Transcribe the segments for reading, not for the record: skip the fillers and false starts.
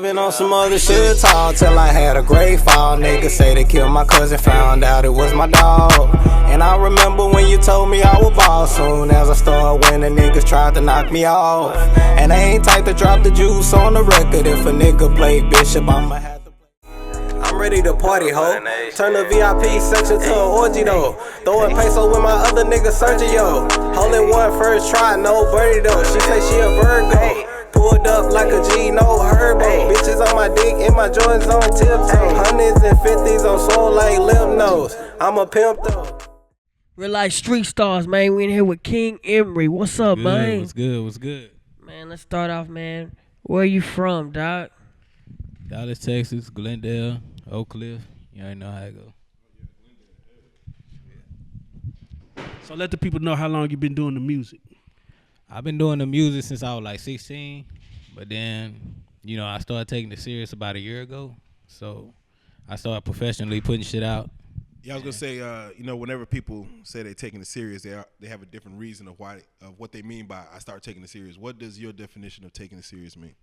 been on some other shit talk till I had a great fall. Niggas say they killed my cousin, found out it was my dog. And I remember when you told me I would ball. Soon as I started winning, niggas tried to knock me off. And I ain't type to drop the juice on the record. If a nigga play Bishop, I'ma have to play. I'm ready to party, ho. Turn the VIP section to an orgy, though. Throwing peso with my other nigga Sergio. Holding one first try, no birdie, though. She say she a Virgo. Pulled up like a G, no herbo. Bitches on my dick and my joints on tiptoe. Hundreds and fifties on soul like lymph nodes. I'm a pimp, though. Real life street stars, man. We in here with King Emery. What's up, man? What's good? What's good? Man, let's start off, man. Where you from, dog? Dallas, Texas, Glendale, Oak Cliff. You already know how it go. So let the people know how long you been doing the music. I've been doing the music since I was like 16, but then, I started taking it serious about a year ago. So I started professionally putting shit out. Yeah, I was gonna say, whenever people say they're taking it serious, they have a different reason of what they mean by I start taking it serious. What does your definition of taking it serious mean?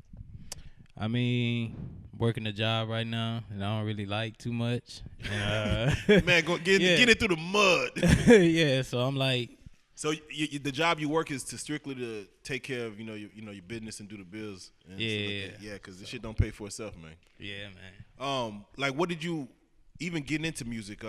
I mean, working a job right now, and I don't really like too much. Man, get it through the mud. Yeah, so I'm like. So the job you work is strictly to take care of your business and do the bills. And because this shit don't pay for itself, man. Yeah, man. Like, what did you even getting into music?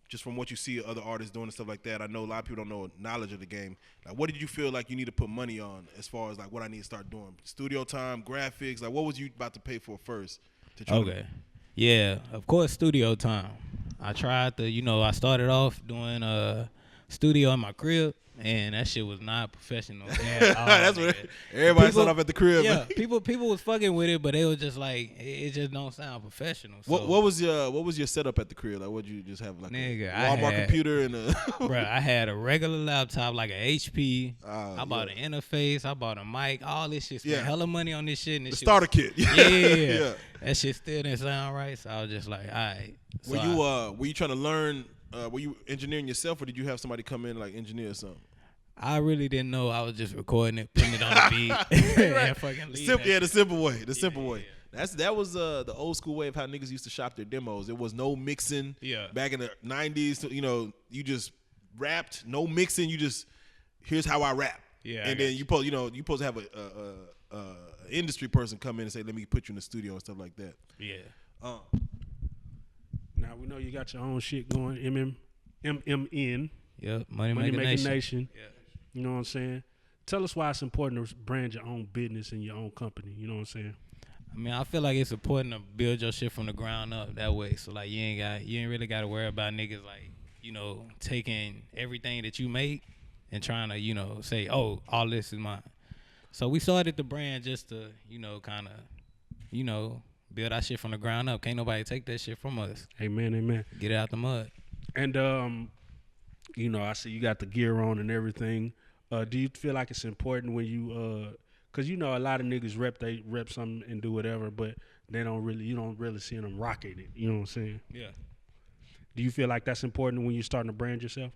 Just from what you see other artists doing and stuff like that. I know a lot of people don't know knowledge of the game. Like, what did you feel like you need to put money on as far as like what I need to start doing? Studio time, graphics. Like, what was you about to pay for first? Yeah, of course, studio time. I tried to, I started off doing studio in my crib, and that shit was not professional. That's what everybody started off at the crib. Yeah, people was fucking with it, but they was just like, it just don't sound professional. So. What was your setup at the crib? Like, what did you just have, like a Walmart computer and a? Bruh, I had a regular laptop, like an HP. I bought an interface. I bought a mic. All this shit. Spent hella money on this shit. And this the starter kit. Yeah. That shit still didn't sound right. So I was just like, all right. So were you trying to learn? Were you engineering yourself, or did you have somebody come in and like engineer something? I really didn't know. I was just recording it, putting it on the beat, and fucking leave the simple way. The simple way. That was the old school way of how niggas used to shop their demos. There was no mixing. Yeah. Back in the 90s, you just rapped, no mixing. You just here's how I rap. Yeah. And then you supposed to have a industry person come in and say, let me put you in the studio and stuff like that. Yeah. Now we know you got your own shit going. MMN. Yep. Money Making Nation. Yeah. You know what I'm saying? Tell us why it's important to brand your own business and your own company. You know what I'm saying? I mean, I feel like it's important to build your shit from the ground up that way. So like you ain't really got to worry about niggas like, taking everything that you make and trying to, say, oh, all this is mine. So we started the brand just to, kind of, build our shit from the ground up. Can't nobody take that shit from us. Amen. Get it out the mud. And I see you got the gear on and everything. Do you feel like it's important when you cause a lot of niggas rep something and do whatever, but you don't really see them rocking it. You know what I'm saying? Yeah. Do you feel like that's important when you're starting to brand yourself?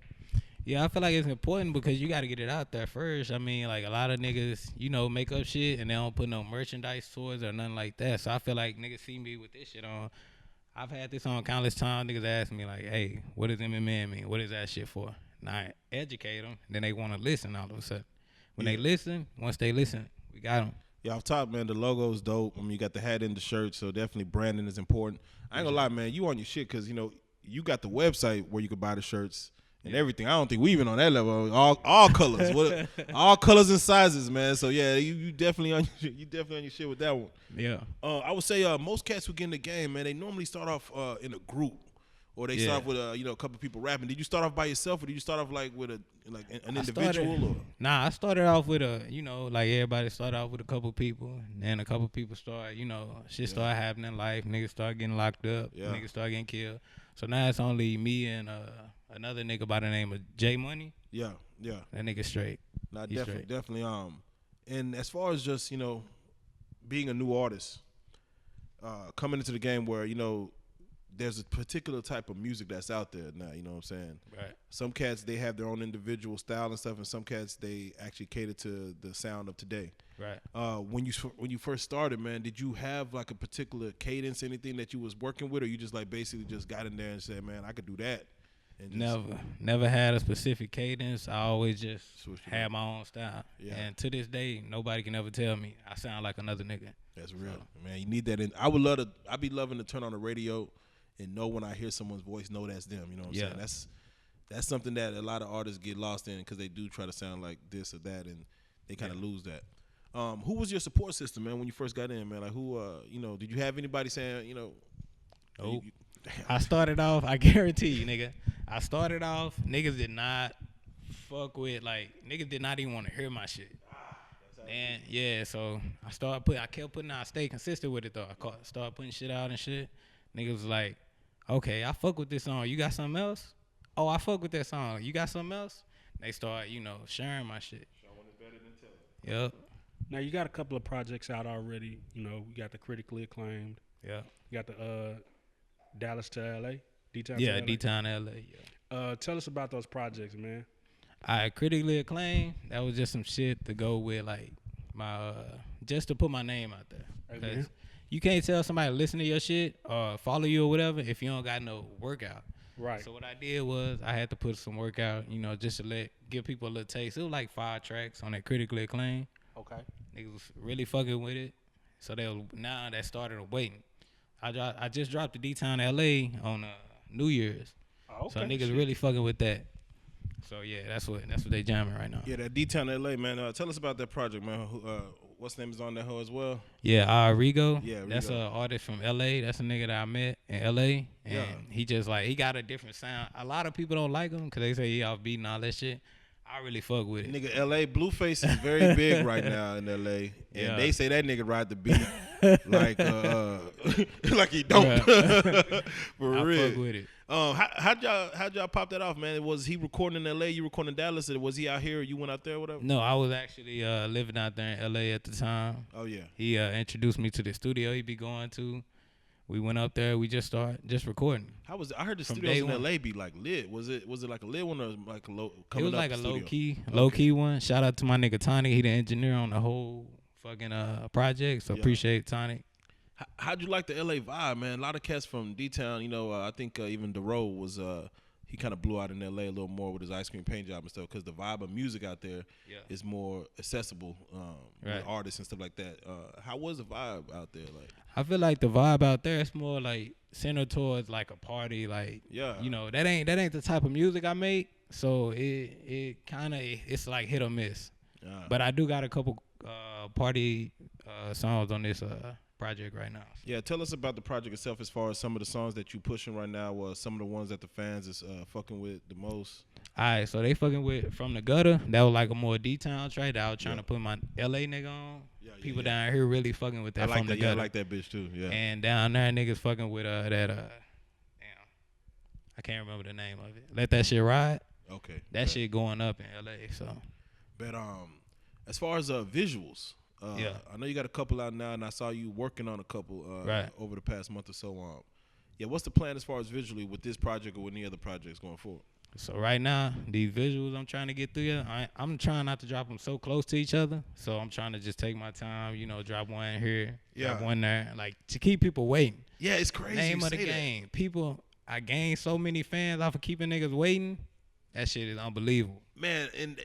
Yeah, I feel like it's important because you got to get it out there first. I mean, like a lot of niggas, make up shit and they don't put no merchandise towards or nothing like that. So I feel like niggas see me with this shit on. I've had this on countless times. Niggas ask me like, hey, what does MMN mean? What is that shit for? And I educate them. Then they want to listen all of a sudden. When they listen, once they listen, we got them. Yeah, off top, man, the logo's dope. I mean, you got the hat and the shirt, so definitely branding is important. I ain't gonna lie, man, you on your shit because, you got the website where you can buy the shirts and everything. I don't think we even on that level. All colors, all colors and sizes, man. So yeah, you definitely on your shit with that one. Yeah. I would say most cats who get in the game, man, they normally start off in a group, or they start off with a couple people rapping. Did you start off by yourself, or did you start off like with an individual? Nah, I started off with like everybody started off with a couple people, and then a couple people start, shit started happening in life. Niggas start getting locked up. Yeah. Niggas start getting killed. So now it's only me and another nigga by the name of J Money. Yeah. That nigga straight. Nah, definitely. And as far as just being a new artist, coming into the game where there's a particular type of music that's out there now. You know what I'm saying? Right. Some cats, they have their own individual style and stuff, and some cats, they actually cater to the sound of today. Right. When you first started, man, did you have like a particular cadence, anything that you was working with, or you just like basically just got in there and said, man, I could do that? And just Never had a specific cadence. I always just had up. my own style. Yeah. And to this day, nobody can ever tell me I sound like another nigga. That's real, man. You need that. I'd be loving to turn on the radio and know when I hear someone's voice, know that's them. You know what I'm saying? That's something that a lot of artists get lost in because they do try to sound like this or that, and they kind of lose that. Who was your support system, man, when you first got in, man? Like who, did you have anybody saying, Nope. I started off, I guarantee you, nigga. I started off, niggas did not fuck with, niggas did not even want to hear my shit. And yeah, so I kept putting out, stay consistent with it though. I started putting shit out and shit. Niggas was like, okay, I fuck with this song. You got something else? Oh, I fuck with that song. You got something else? They start, sharing my shit. Showing is better than telling. Yep. Now you got a couple of projects out already. You got the critically acclaimed. Yeah. You got the Dallas to LA. D-Town Yeah, to LA. D-Town LA. Yeah. Tell us about those projects, man. I critically acclaimed. That was just some shit to go with, my just to put my name out there. Because you can't tell somebody to listen to your shit or follow you or whatever if you don't got no workout. Right. So what I did was I had to put some workout, just to give people a little taste. It was like 5 tracks on that critically acclaimed. Okay. Niggas was really fucking with it. So now that started waiting. I just dropped the D-Town LA on New Year's. Okay. So niggas really fucking with that. So yeah, that's what they jamming right now. Yeah, that D-Town LA, man. Tell us about that project, man. What's name is on that hoe as well? Yeah, Rigo. Yeah, Rigo. That's an artist from LA. That's a nigga that I met in LA. And he just he got a different sound. A lot of people don't like him because they say he offbeat and all that shit. I really fuck with it. Nigga, LA, Blueface is very big right now in LA. And they say that nigga ride the beat like he don't. For real. I fuck with it. How'd y'all pop that off, man? Was he recording in LA, you recording in Dallas, or was he out here or you went out there or whatever? No, I was actually living out there in LA at the time. Oh yeah. He introduced me to the studio he be going to. We went up there. We just started recording. How was it? I heard the studios in LA be like lit. Was it like a lit one or like a low? It was like a low key one. Shout out to my nigga Tonic. He the engineer on the whole fucking project. So appreciate Tonic. How'd you like the LA vibe, man? A lot of cats from D-Town. I think even Dero was he kind of blew out in LA a little more with his ice cream paint job and stuff because the vibe of music out there is more accessible with artists and stuff like that. How was the vibe out there? Like, I feel like the vibe out there is more like centered towards like a party, that ain't the type of music I make. So it kind of it's like hit or miss. But I do got a couple party songs on this project right now. Yeah, tell us about the project itself as far as some of the songs that you pushing right now or some of the ones that the fans is fucking with the most. All right, so they fucking with From the Gutter. That was like a more D-Town track that I was trying to put my LA nigga on. People down here really fucking with that From the Gutter. I like that bitch too, yeah. And down there niggas fucking with that I can't remember the name of it. Let That Shit Ride. Okay. That shit going up in LA, so. But as far as visuals, I know you got a couple out now, and I saw you working on a couple over the past month or so. What's the plan as far as visually with this project or with any other projects going forward? So right now, these visuals I'm trying to get through I'm trying not to drop them so close to each other. So I'm trying to just take my time, drop one here, drop one there, to keep people waiting. Yeah, it's crazy. Name of the game. People, I gained so many fans off of keeping niggas waiting. That shit is unbelievable. Man, and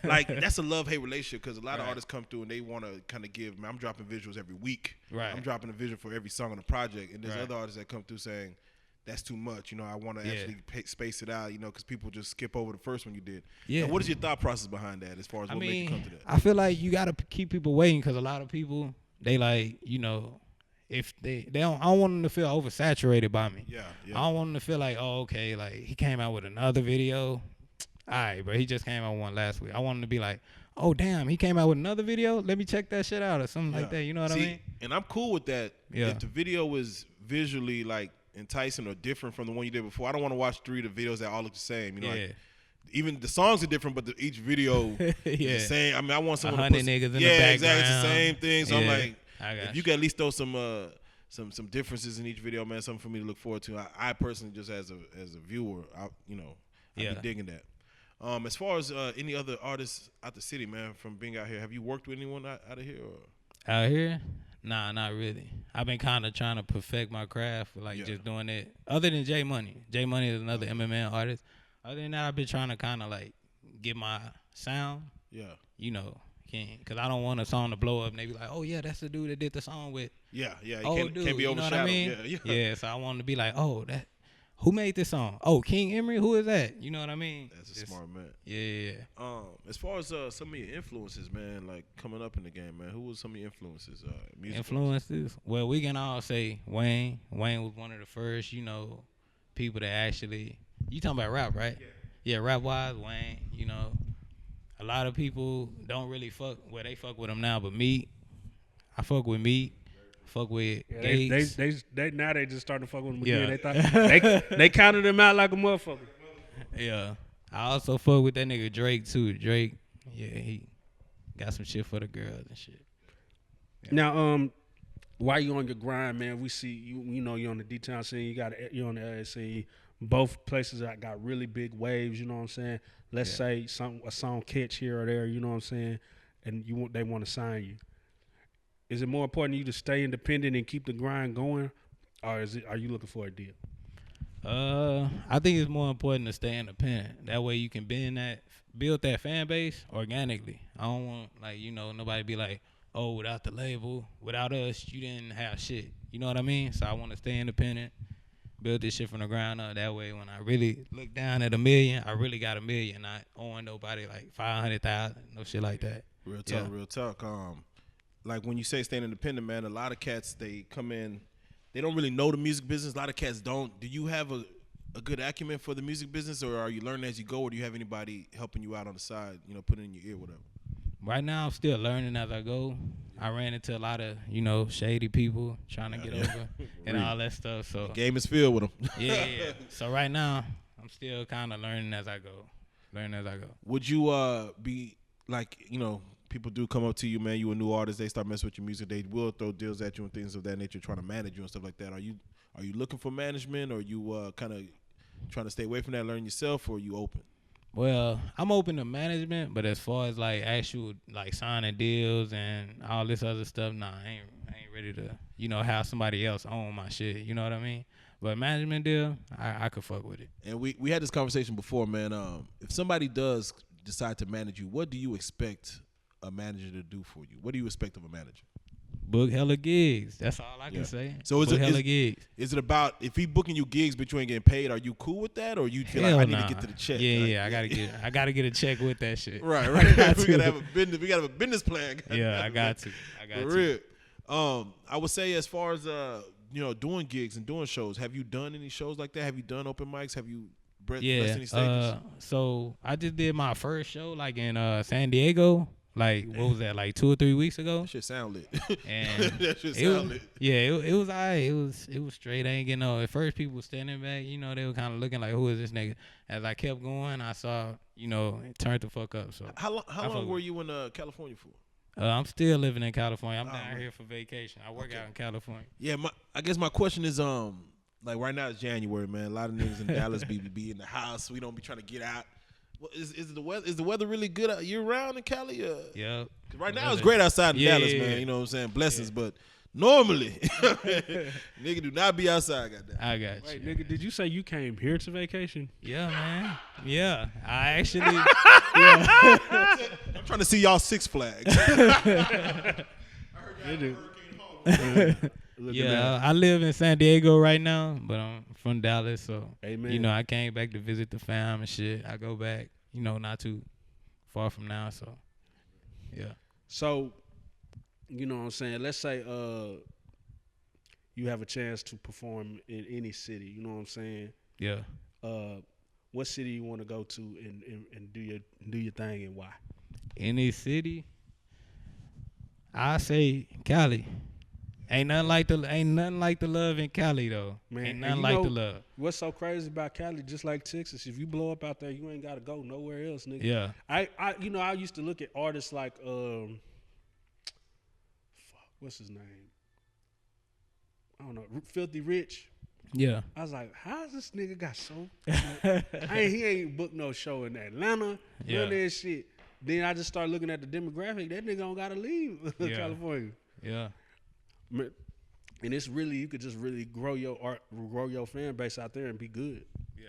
that's a love-hate relationship because a lot of artists come through and they want to kind of give, man, I'm dropping visuals every week. Right. I'm dropping a visual for every song on the project. And there's other artists that come through saying, that's too much. I want to actually space it out, because people just skip over the first one you did. Yeah. Now, what is your thought process behind that as far as what made you come to that? I feel like you got to keep people waiting because a lot of people, they if they don't, I don't want them to feel oversaturated by me. Yeah. I don't want them to feel like, oh, okay, he came out with another video. All right, but he just came out with one last week. I want him to be like, oh, damn, he came out with another video? Let me check that shit out or something like that. You know what I mean? And I'm cool with that. Yeah. If the video was visually, enticing or different from the one you did before, I don't want to watch 3 of the videos that all look the same. Even the songs are different, but each video is the same. I mean, I want someone 100 niggas in the background. Exactly. It's the same thing. So I'm like, if you can at least throw some some differences in each video, man. Something for me to look forward to. I personally, just as a viewer, I'd be digging that. As far as any other artists out the city, man, from being out here, have you worked with anyone out of here? Or? Out here? Nah, not really. I've been kind of trying to perfect my craft, just doing it. Other than J Money. J Money is another MMA artist. Other than that, I've been trying to kind of like get my sound. Yeah. Because I don't want a song to blow up and they be like, oh, yeah, that's the dude that did the song with. Yeah. It oh, can't be overshadowed. You know what I mean? Yeah. So I want to be like, oh, who made this song? Oh, King Emery? Who is that? You know what I mean? That's a smart man. Yeah. As far as some of your influences, man, like coming up in the game, man, who was some of your influences? Influences? Well, we can all say Wayne. Wayne was one of the first, people that actually. You talking about rap, right? Yeah, rap-wise, Wayne, A lot of people don't really fuck. Well, they fuck with him now, but me, I fuck with me. Fuck with Gates. They now they just starting to fuck with him again. They thought they counted him out like a motherfucker. Yeah, I also fuck with that nigga Drake too. Drake, he got some shit for the girls and shit. Yeah. Now, while you on your grind, man, we see you. You on the D-Town scene. You on the LA scene. Both places that got really big waves. You know what I'm saying? Let's say a song catch here or there. You know what I'm saying? And they want to sign you. Is it more important to you to stay independent and keep the grind going, or are you looking for a deal? I think it's more important to stay independent. That way you can build that fan base organically. I don't want nobody be like, oh, without the label, without us, you didn't have shit. You know what I mean? So I want to stay independent, build this shit from the ground up. That way when I really look down at $1 million, I really got $1 million. Not owing nobody like 500,000, no shit like that. Real talk. Like when you say staying independent, man, a lot of cats, they come in, they don't really know the music business. A lot of cats don't. Do you have a good acumen for the music business, or are you learning as you go, or do you have anybody helping you out on the side, putting it in your ear, whatever? Right now, I'm still learning as I go. I ran into a lot of, shady people trying to get over and all that stuff. So the game is filled with them. Yeah. So right now, I'm still kind of learning as I go. Would you be like, people do come up to you, man, you a new artist, they start messing with your music, they will throw deals at you and things of that nature, trying to manage you and stuff like that. Are you looking for management, or are you kind of trying to stay away from that, learn yourself, or are you open? Well, I'm open to management, but as far as like actual like signing deals and all this other stuff, nah, I ain't ready to, have somebody else own my shit. You know what I mean? But management deal, I could fuck with it. And we had this conversation before, man. If somebody does decide to manage you, what do you expect a manager to do for you? What do you expect of a manager? Book hella gigs. That's all I can say. So book hella gigs. Is it about, if he booking you gigs but you ain't getting paid, are you cool with that, or you feel like I need to get to the check? Yeah, I gotta get a check with that shit. Right. We gotta have a business. We gotta have a business plan. Yeah, I got to. For real. I would say as far as doing gigs and doing shows, have you done any shows like that? Have you done open mics? Have you blessed any stages? So I just did my first show like in San Diego. Like, what was that, like 2 or 3 weeks ago? That shit sound lit. And that shit sound lit. Yeah, it was all right. It was straight. I ain't getting no. At first, people were standing back. They were kind of looking like, who is this nigga? As I kept going, I saw, it turned the fuck up. So how long were you in California for? I'm still living in California. I'm down here for vacation. I work out in California. Yeah, I guess my question is, like right now it's January, man. A lot of niggas in Dallas be in the house. We don't be trying to get out. Is the weather really good year round in Cali? Yeah. Right now it's great outside in Dallas, man. You know what I'm saying? Blessings, but normally, nigga do not be outside. Goddamn. I got you. Wait, nigga, did you say you came here to vacation? Yeah, man. Yeah, I actually. I'm trying to see y'all Six Flags. I heard y'all Hurricane Hall. Yeah, I live in San Diego right now, but I'm from Dallas, so Amen. I came back to visit the fam and shit. I go back, not too far from now, so yeah. So, you know what I'm saying? Let's say you have a chance to perform in any city, you know what I'm saying? Yeah. What city you want to go to and do your thing, and why? Any city? I say Cali. Ain't nothing like the love in Cali though. Man, ain't nothing like the love. What's so crazy about Cali? Just like Texas, if you blow up out there, you ain't gotta go nowhere else, nigga. Yeah. I used to look at artists like what's his name? I don't know, Filthy Rich. Yeah. I was like, how is this nigga got so? He ain't booked no show in Atlanta. None of that shit. Then I just start looking at the demographic. That nigga don't gotta leave California. Yeah. And it's really, you could just really grow your art, grow your fan base out there and be good. Yeah.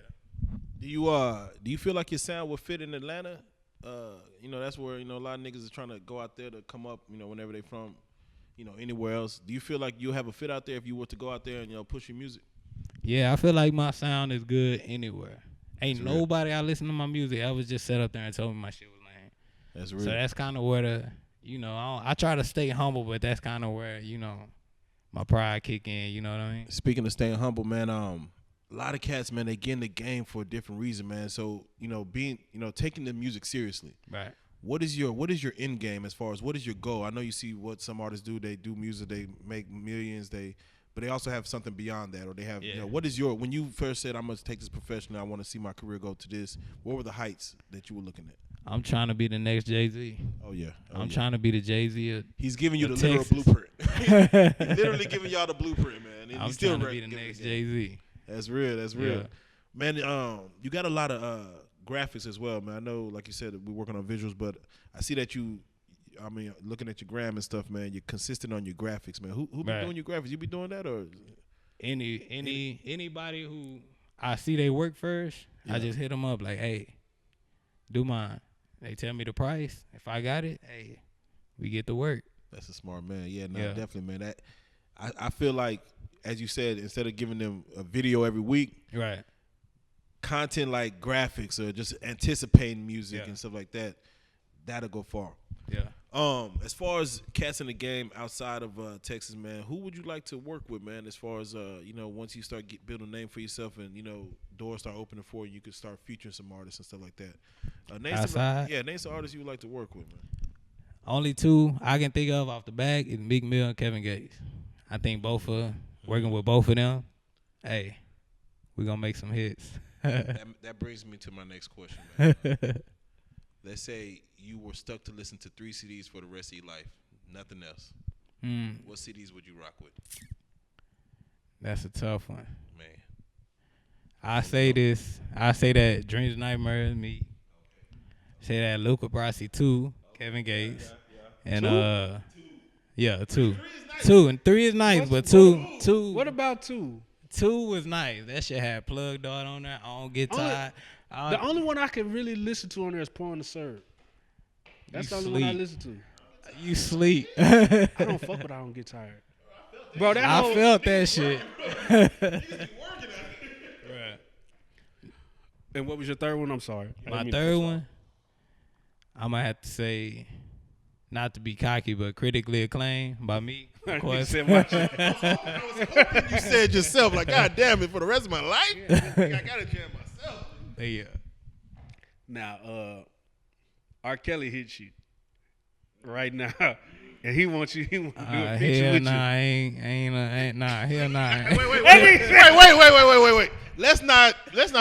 Do you feel like your sound will fit in Atlanta? You know, that's where, you know, a lot of niggas is trying to go out there to come up, you know, whenever they from, you know, anywhere else. Do you feel like you'll have a fit out there if you were to go out there and, you know, push your music? Yeah, I feel like my sound is good anywhere. Ain't nobody I listen to my music ever just sat up there and told me my shit was lame. That's real. So that's kind of where the, you know, I try to stay humble, but that's kind of where, you know, my pride kick in, you know what I mean? Speaking of staying humble, man, a lot of cats, man, they get in the game for a different reason, man. So, you know, taking the music seriously. Right. What is your end game as far as what is your goal? I know you see what some artists do. They do music, they make millions, but they also have something beyond that, or they have, you know, what is when you first said, I'm going to take this professional, I want to see my career go to this, what were the heights that you were looking at? I'm trying to be the next Jay-Z. Oh, yeah. I'm trying to be the Jay-Z. He's giving you the literal blueprint. He's literally giving y'all the blueprint, man. And I'm he's still trying to be the next Jay-Z. That's real. That's real. Yeah. Man, you got a lot of graphics as well, man. I know, like you said, we're working on visuals, but I see that looking at your gram and stuff, man, you're consistent on your graphics, man. Who be doing your graphics? You be doing that, or anybody who I see they work first, I just hit them up like, hey, do mine. They tell me the price. If I got it, hey, we get to work. That's a smart man. Yeah, definitely, man. That I feel like, as you said, instead of giving them a video every week, right, content like graphics or just anticipating music and stuff like that, that'll go far. Yeah. As far as cats in the game outside of Texas, man, who would you like to work with, man? As far as you know, once you start building a name for yourself and, you know, doors start opening for you, you could start featuring some artists and stuff like that. Name some artists you would like to work with, man. Only two I can think of off the back is Meek Mill and Kevin Gates. I think working with both of them, hey, we're gonna make some hits. That brings me to my next question, man. Let's say you were stuck to listen to 3 CDs for the rest of your life, nothing else. What CDs would you rock with? That's a tough one. Man. I say that Dreams and Nightmares, me. Say that Luca Brasi 2, Kevin Gates. And 2. 2 and 3 is nice, but 2. What about 2? 2 was nice. That shit had Plug Dart on there. I don't get tired. The only one I can really listen to on there is Pouring the Syrup. That's the only one I listen to. You sleep. I don't fuck with I Don't Get Tired. Bro, I felt that shit. Right. And what was your third one? I'm sorry. My third one, I might have to say, not to be cocky, but Critically Acclaimed by me. Of course. You said yourself, like, God damn it, for the rest of my life, I gotta jam myself. Yeah. Now, R. Kelly hits you right now, and he wants you. He wants to do a feature with you. Hell nah. Wait. Let's not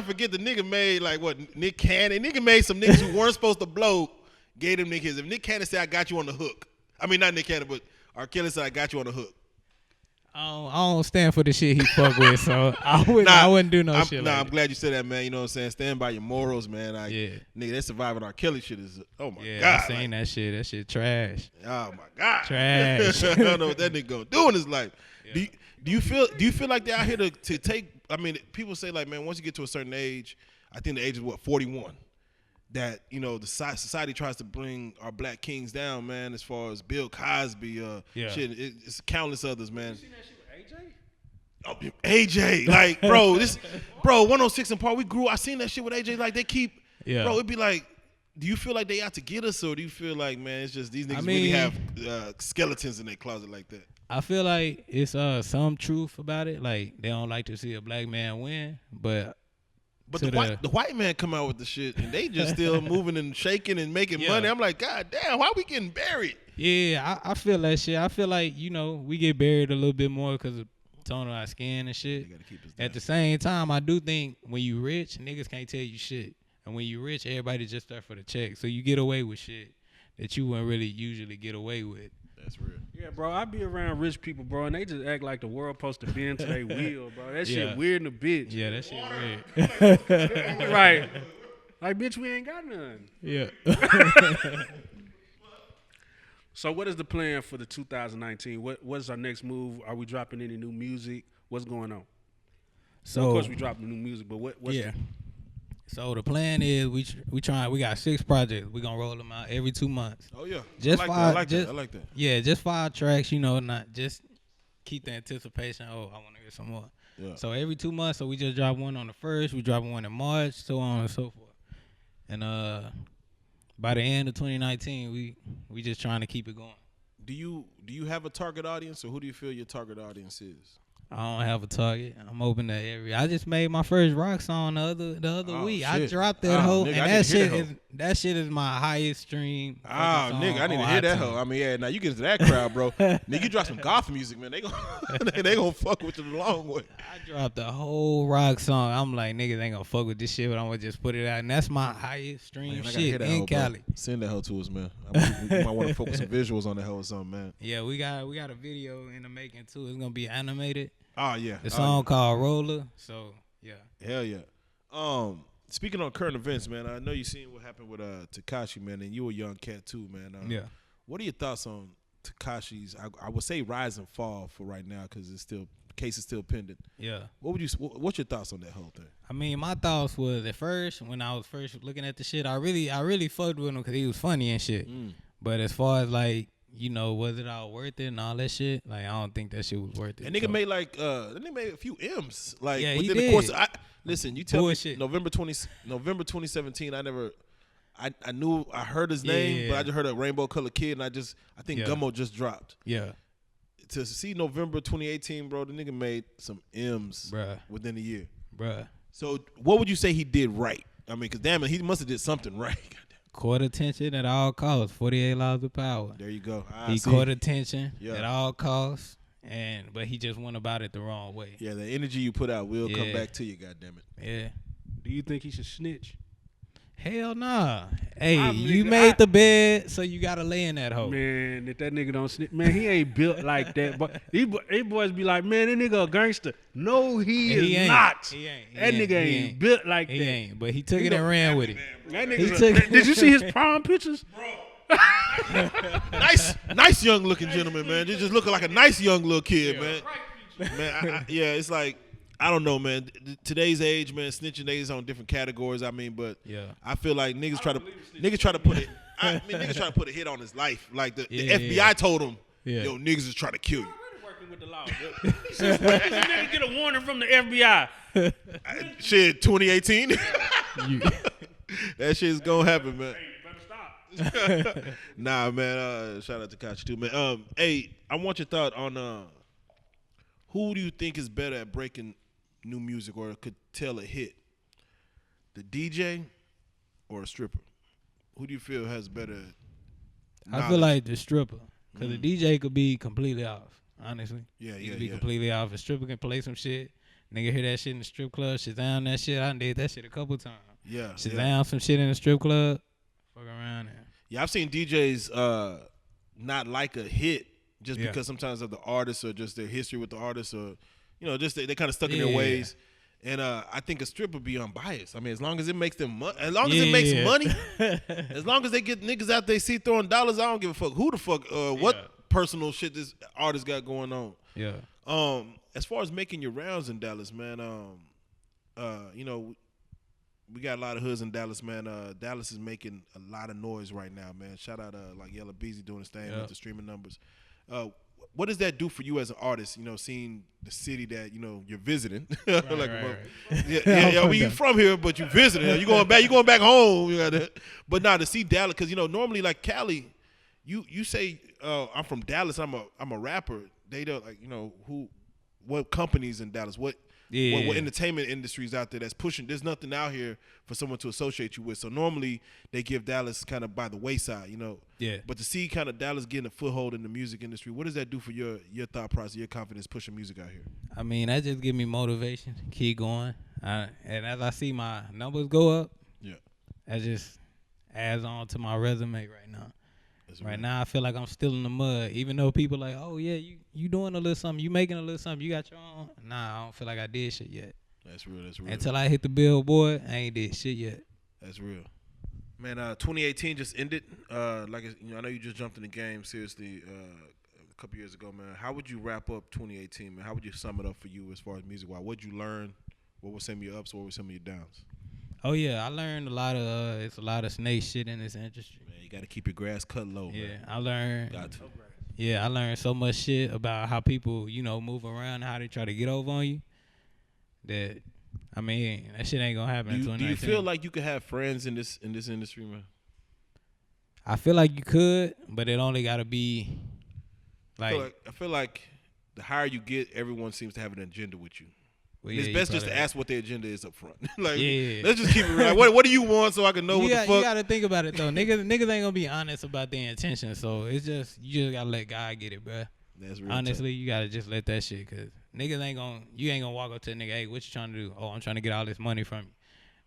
forget the nigga made like what Nick Cannon. Nigga made some niggas who weren't supposed to blow. Gave them niggas. If Nick Cannon said I got you on the hook, I mean not Nick Cannon, but R. Kelly said I got you on the hook. I don't stand for the shit he fuck with, so I wouldn't do no shit. I'm glad you said that, man. You know what I'm saying? Stand by your morals, man. Nigga, that surviving R. Kelly shit is, oh my God. I seen that shit. That shit trash. Oh my God. Trash. I don't know what that nigga gonna do in his life. Yeah. Do you feel like they're out here to take, I mean, people say like, man, once you get to a certain age, I think the age is 41, that, you know, the society tries to bring our black kings down, man, as far as Bill Cosby, shit, it's countless others, man. You seen that shit with AJ? Oh, AJ, like, bro, 106 and Park, I seen that shit with AJ, like, they keep, bro, it'd be like, do you feel like they out to get us, or do you feel like, man, it's just these niggas really have skeletons in their closet like that? I feel like it's some truth about it. Like, they don't like to see a black man win, but the white man come out with the shit, and they just still moving and shaking and making money. I'm like, God damn, why we getting buried? Yeah, I feel that shit. I feel like, you know, we get buried a little bit more because of tone of our skin and shit. At the same time, I do think when you rich, niggas can't tell you shit. And when you rich, everybody just there for the check. So you get away with shit that you wouldn't really usually get away with. That's real. Yeah, bro, I be around rich people, bro, and they just act like the world supposed to bend to their wheel, bro. That shit weird in a bitch. Yeah, that shit weird. Right. Like, bitch, we ain't got none. Yeah. So what is the plan for the 2019? What's our next move? Are we dropping any new music? What's going on? So of course we dropping new music, but what's So the plan is we got 6 projects. We gonna roll them out every 2 months. Oh yeah, Just I like that. Yeah, just 5 tracks. You know, not just keep the anticipation. Oh, I want to hear some more. Yeah. So every 2 months, so we just drop one on the 1st. We drop one in March, so on and so forth. And by the end of 2019, we just trying to keep it going. Do you have a target audience, or who do you feel your target audience is? I don't have a target. I'm open to every. I just made my first rock song the other week. Shit. I dropped that hoe, nigga, and that shit is my highest stream. Oh, nigga, I need to hear that hoe. I mean, yeah, now you get into that crowd, bro. Nigga, you drop some goth music, man. They gonna fuck with you the long way. I dropped the whole rock song. I'm like, niggas ain't gonna fuck with this shit, but I'm gonna just put it out, and that's my highest stream shit in Cali. Bro. Send that hoe to us, man. We might want to focus some visuals on that hoe or something, man. Yeah, we got a video in the making too. It's gonna be animated. Oh yeah, the song called Roller. So yeah, hell yeah. Speaking on current events, man, I know you seen what happened with Tekashi, man, and you a young cat too, man. Yeah. What are your thoughts on Tekashi's? I would say rise and fall for right now because case is still pending. Yeah. What's your thoughts on that whole thing? I mean, my thoughts was at first when I was first looking at the shit, I really fucked with him because he was funny and shit. But as far as like, you know, was it all worth it and all that shit? Like, I don't think that shit was worth it. And nigga made like, nigga made a few M's. Like, yeah, within the course of, listen, you tell me November 2017, I knew, I heard his name, but I just heard a rainbow colored kid, and I think Gummo just dropped. Yeah. To see November 2018, bro, the nigga made some M's within a year. Bruh. So what would you say he did right? I mean, because damn it, he must have did something right. Caught attention at all costs. 48 laws of power. There you go. He caught attention at all costs, but he just went about it the wrong way. Yeah, the energy you put out will come back to you, goddammit. Yeah. Do you think he should snitch? Hell nah. Hey, you made the bed, so you gotta lay in that hole. Man, if that nigga don't snitch, man, he ain't built like that. But these boys be like, man, that nigga a gangster. No, he is not. He ain't. That nigga ain't built like that. He ain't, but he took it and ran with it. That nigga did you see his prom pictures? Bro. nice young looking gentleman, man. Just looking like a nice young little kid, man. Man, it's like, I don't know, man. Today's age, man, snitching is on different categories. I mean, but I feel like niggas try to put it. Niggas try to put a hit on his life. Like the FBI told him, yo, niggas is trying to kill you. Working with the law. Since when did this nigga get a warning from the FBI? Shit, 2018. That shit's gonna happen, man. Hey, you better stop. Nah, man. Shout out to Kachi too, man. Hey, I want your thought on who do you think is better at breaking new music or could tell a hit? The DJ or a stripper? Who do you feel has better knowledge? I feel like the stripper. Because the DJ could be completely off, honestly. Yeah, he could be completely off. The stripper can play some shit. Nigga hear that shit in the strip club, Shazam that shit. I did that shit a couple times. Yeah. Shazam some shit in the strip club. Fuck around there. Yeah, I've seen DJs not like a hit just because sometimes of the artist or just their history with the artist or, you know, just they kind of stuck in their ways. And I think a stripper be unbiased. I mean, as long as it makes them money, as long as it makes money, as long as they get niggas out there see throwing dollars, I don't give a fuck who the fuck, what personal shit this artist got going on. Yeah. As far as making your rounds in Dallas, man, you know, we got a lot of hoods in Dallas, man. Dallas is making a lot of noise right now, man. Shout out like Yella Beezy doing his thing with the streaming numbers. What does that do for you as an artist? You know, seeing the city that you know you're visiting. Right. Yeah. You from here, but you visiting. You going back home. You know, but now to see Dallas, because you know normally like Cali, you say I'm from Dallas. I'm a rapper. They don't like what companies in Dallas, what entertainment industries out there that's pushing. There's nothing out here for someone to associate you with. So normally they give Dallas kind of by the wayside, you know. Yeah. But to see kind of Dallas getting a foothold in the music industry, what does that do for your thought process, your confidence pushing music out here? I mean, that just give me motivation to keep going. And as I see my numbers go up, that just adds on to my resume right now. Right now, I feel like I'm still in the mud. Even though people like, oh yeah, you doing a little something, you making a little something, you got your own. Nah, I don't feel like I did shit yet. That's real. That's real. Until I hit the billboard, I ain't did shit yet. That's real. Man, 2018 just ended. I know you just jumped in the game seriously a couple years ago, man. How would you wrap up 2018, man? How would you sum it up for you as far as music-wise? What'd you learn? What were some of your ups? What were some of your downs? Oh yeah, I learned a lot of it's a lot of snake shit in this industry. Man, you got to keep your grass cut low. Yeah, man. I learned. Got to. Yeah, I learned so much shit about how people, move around, and how they try to get over on you. That that shit ain't gonna happen in 2019. Do you feel like you could have friends in this industry, man? I feel like you could, but it only gotta be I feel like the higher you get, everyone seems to have an agenda with you. Well, it's best just to ask what their agenda is up front. Let's just keep it real. What do you want so I can know what the fuck? You gotta think about it though. Niggas ain't gonna be honest about their intentions. So it's you just gotta let God get it, bruh. That's real. Honestly, you gotta just let that shit, cause niggas you ain't gonna walk up to a nigga, hey, what you trying to do? Oh, I'm trying to get all this money from you.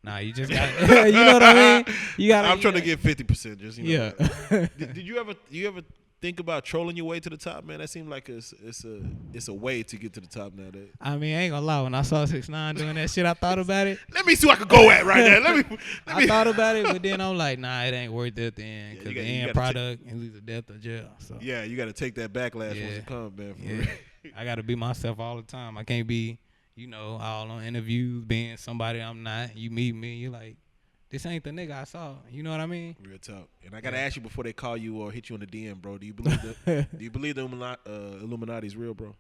Nah, you just got you know what I mean? I'm trying to get 50%. Just yeah. Did you ever think about trolling your way to the top, man? That seemed like it's a way to get to the top nowadays. I ain't gonna lie. When I saw 6ix9ine doing that shit, I thought about it. Let me see what I could go at right now. I thought about it, but then I'm like, nah, it ain't worth it at the end. Because the end product is either death or jail. So yeah, you got to take that backlash once it comes, man. For real. I got to be myself all the time. I can't be, all on interviews being somebody I'm not. You meet me, you're like, this ain't the nigga I saw. You know what I mean? Real talk. And I gotta ask you before they call you or hit you on the DM, bro. Do you believe the Illuminati's real, bro?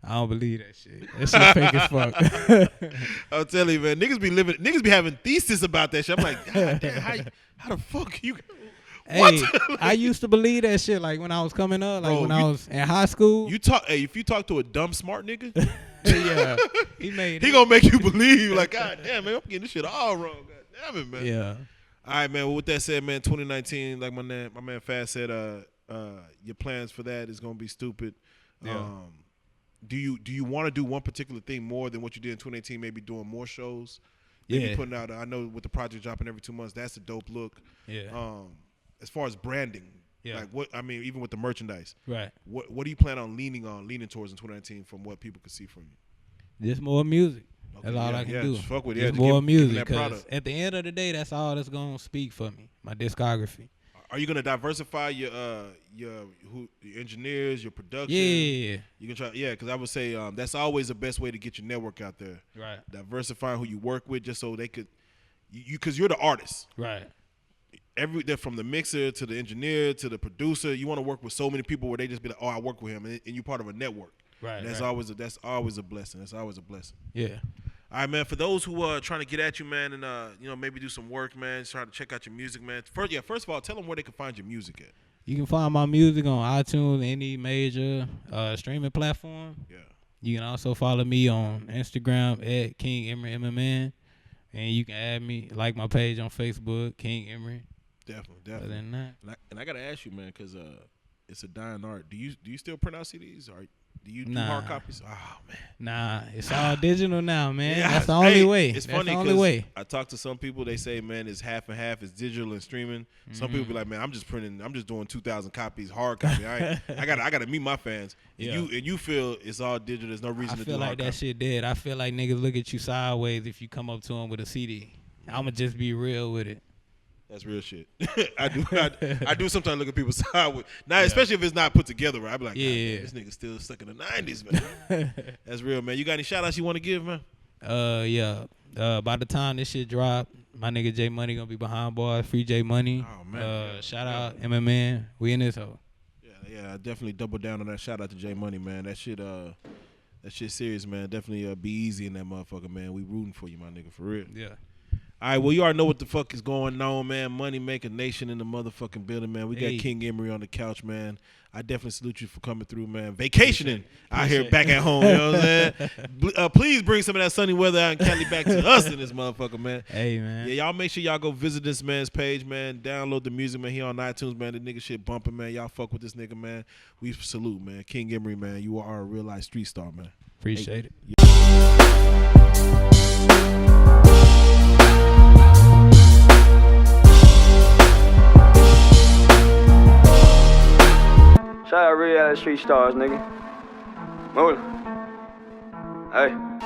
I don't believe that shit. That shit fake as fuck. I'll tell you, man. Niggas be having thesis about that shit. I'm like, God damn, how the fuck you? Hey, I used to believe that shit like when I was coming up, like when I was in high school. If you talk to a dumb smart nigga, yeah, he gonna make you believe like, God damn, man, I'm getting this shit all wrong. God damn it, man. Yeah. All right, man. Well, with that said, man, 2019, like my man Fast said, your plans for that is gonna be stupid. Yeah. Do you want to do one particular thing more than what you did in 2018? Maybe doing more shows. Maybe putting out. I know with the project dropping every 2 months, that's a dope look. Yeah. As far as branding, like even with the merchandise, right? What do you plan on leaning towards in 2019 from what people can see from you? Just more music. Okay, that's all I can do. Just fuck with just more music. Because at the end of the day, that's all that's gonna speak for me. My discography. Are you gonna diversify your engineers, your production? Yeah. You can try, because I would say that's always the best way to get your network out there. Right. Diversifying who you work with, just so they could, because you're the artist. Right. From the mixer to the engineer to the producer, you want to work with so many people where they just be like, oh, I work with him, and you're part of a network. Right. That's always a blessing. That's always a blessing. Yeah. All right, man. For those who are trying to get at you, man, and maybe do some work, man, try to check out your music, man. First of all, tell them where they can find your music at. You can find my music on iTunes, any major streaming platform. Yeah. You can also follow me on Instagram at King Emery MMN, and you can add me, like my page on Facebook, King Emery. Definitely. Other than that, and I gotta ask you, man, because it's a dying art. Do you still print out CDs, or do you do hard copies? Oh man, nah, it's all digital now, man. Yeah, that's the only way. It's that's funny the only way. I talk to some people. They say, man, it's half and half. It's digital and streaming. Some people be like, man, I'm just doing 2,000 copies, hard copy. I gotta meet my fans. And you feel it's all digital. There's no reason to do hard I feel like that shit dead. I feel like niggas look at you sideways if you come up to them with a CD. I'ma just be real with it. That's real shit. I do sometimes look at people sideways. Now, especially if it's not put together right. I be like, man, this nigga still stuck in the 90s, man. That's real, man. You got any shout outs you want to give, man? By the time this shit drop, my nigga J Money gonna be behind bars. Free J Money. Oh man. Shout out MMN. We in this hoe. Yeah, I definitely double down on that. Shout out to J Money, man. That shit serious, man. Definitely be easy in that motherfucker, man. We rooting for you, my nigga, for real. Yeah. All right, well, you already know what the fuck is going on, man. Money Maker Nation in the motherfucking building, man. We got King Emery on the couch, man. I definitely salute you for coming through, man. Vacationing out here back at home, you know what I'm saying? Please bring some of that sunny weather out in Cali back to us in this motherfucker, man. Hey, man. Yeah, y'all make sure y'all go visit this man's page, man. Download the music, man. He on iTunes, man. The nigga shit bumping, man. Y'all fuck with this nigga, man. We salute, man. King Emery, man. You are a real life street star, man. Appreciate it. Starz, nigga. Move. Hey.